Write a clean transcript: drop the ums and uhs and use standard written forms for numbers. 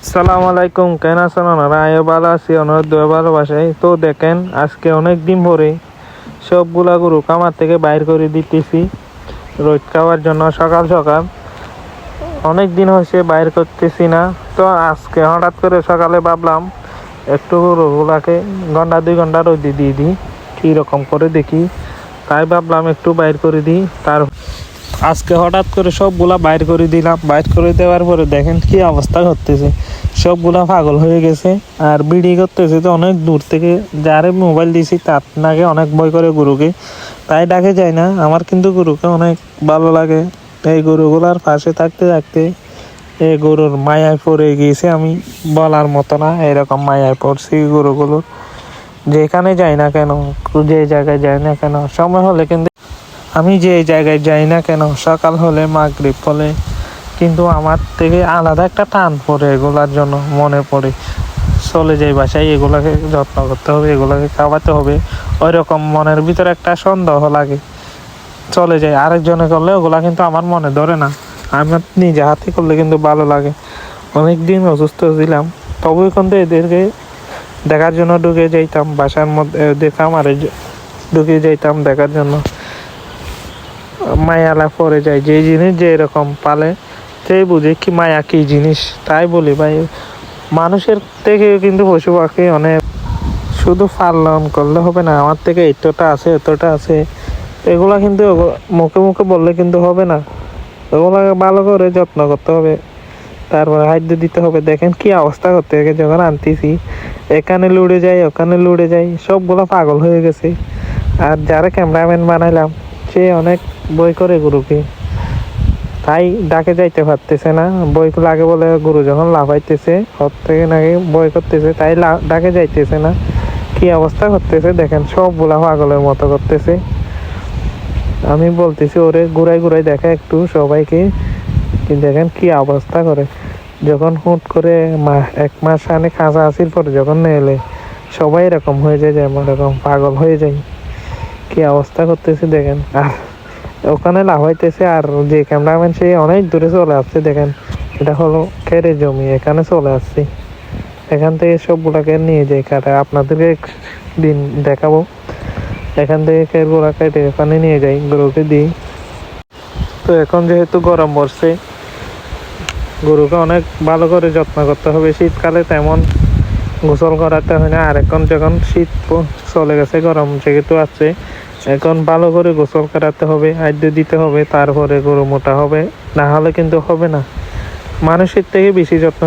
আসসালামু আলাইকুম, কেন আছেন ওনারা? আমিও ভালো আছি, ওনার দয়া ভালোবাসায়। তো দেখেন, আজকে অনেক দিন পরে সবগুলা গরু কামার থেকে বাইর করে দিতেছি রোদ খাওয়ার জন্য। সকাল সকাল অনেক দিন হয়েছে বাইর করতেছি না, তো আজকে হঠাৎ করে সকালে ভাবলাম একটু গরুগুলাকে ঘন্টা 2 ঘন্টা রোদে দিয়ে দিই, কীরকম করে দেখি। তাই ভাবলাম একটু বাইর করে দিই। আজকে হঠাৎ করে সবগুলা বাইর করে দিলাম। বাইর করে দেওয়ার পরে দেখেন কি অবস্থা করতেছে, সবগুলা পাগল হয়ে গেছে আর বিড়ি করতেছে। তো অনেক দূর থেকে যারে মোবাইল দিয়েছি তার নাকি অনেক ভয় করে গরুকে, তাই ডাকে যায় না। আমার কিন্তু গরুকে অনেক ভালো লাগে। এই গরুগুলার পাশে থাকতে থাকতে এই গরুর মায়ায় পড়ে গিয়েছে, আমি বলার মতো না। এরকম মায়ায় পড়ছি গরুগুলোর। যেখানে যাই না কেন, যে জায়গায় যাই না কেন, সময় হলে কিন্তু আমি যে জায়গায় যাই না কেন, সকাল হলে মাগরিব হলে কিন্তু আমার থেকে আলাদা একটা টান পড়ে এগুলার জন্য। মনে পড়ে চলে যাই বাসায়, এগুলাকে যত্ন করতে হবে, এগুলাকে খাওয়াতে হবে। ওই রকম মনের ভিতরে একটা সন্দেহ লাগে, চলে যায়। আরেকজনে করলে ওগুলা কিন্তু আমার মনে ধরে না, আমার নিজে হাতে করলে কিন্তু ভালো লাগে। অনেক দিন অসুস্থ ছিলাম, তবুও কিন্তু এদেরকে দেখার জন্য ঢুকে যাইতাম বাসার মধ্যে, দেখতাম আর ঢুকে যাইতাম দেখার জন্য। মায়ালা পড়ে যায়, যে জিনিস যে এরকম পালে সেই বুঝে কি মায়া কি জিনিস। তাই বলি ভাই, মানুষের থেকে কিন্তু পশু পাখি অনেক। শুধু পালন করলে হবে না, আমার থেকে এতটা আছে এতটা আছে, এগুলা কিন্তু মুখে মুখে বললে কিন্তু হবে না। ওগুলাকে ভালো করে যত্ন করতে হবে, তারপরে খাদ্য দিতে হবে। দেখেন কি অবস্থা করতে হবে, যখন আনতেছি এখানে লুড়ে যাই ওখানে লুড়ে যাই, সবগুলো পাগল হয়ে গেছে। আর যারা ক্যামেরাম্যান বানাইলাম সে অনেক বই করে গরুকে, তাই ডাকে যাইতে পারতেছে না। বই লাগে বলে গরু যখন লাফাইতেছে সব থেকে নাকি বই করতেছে, তাই ডাকে যাইতেছে না। কি অবস্থা করতেছে দেখেন, সবগুলা পাগলের মতো করতেছে। আমি বলতেছি ওরে ঘুরাই ঘুরাই দেখা একটু সবাইকে, দেখেন কি অবস্থা করে। যখন হুট করে 1 মাস আনে খাঁচা আসির পরে যখন এলে সবাই এরকম হয়ে যায়, যেমন এরকম পাগল হয়ে যায়। কি অবস্থা করতেছে দেখেন, আর ওখানে লাফাইতেছে। আর যে ক্যামেরাম্যান সে অনেক দূরে চলে আসছে। দেখেন এটা হলো খেরের জমি, এখানে চলে আসছি, এখান থেকে সবগুলাকে নিয়ে যাই কাটে। আপনাদেরকে দিন দেখাবো, এখান থেকে খেরগুলা কেটে ওখানে নিয়ে যাই, গরুকে দিই। তো এখন যেহেতু গরম পড়ছে, গরুকে অনেক ভালো করে যত্ন করতে হবে। শীতকালে তেমন গোসল করাতে হয় না, আর এখন যখন শীত চলে গেছে, গরম যেহেতু আছে, এখন ভালো করে গোসল করাতে হবে, খাদ্য দিতে হবে, তারপরে গরু মোটা হবে। না হলে কিন্তু হবে না, মানুষের থেকে বেশি যত্ন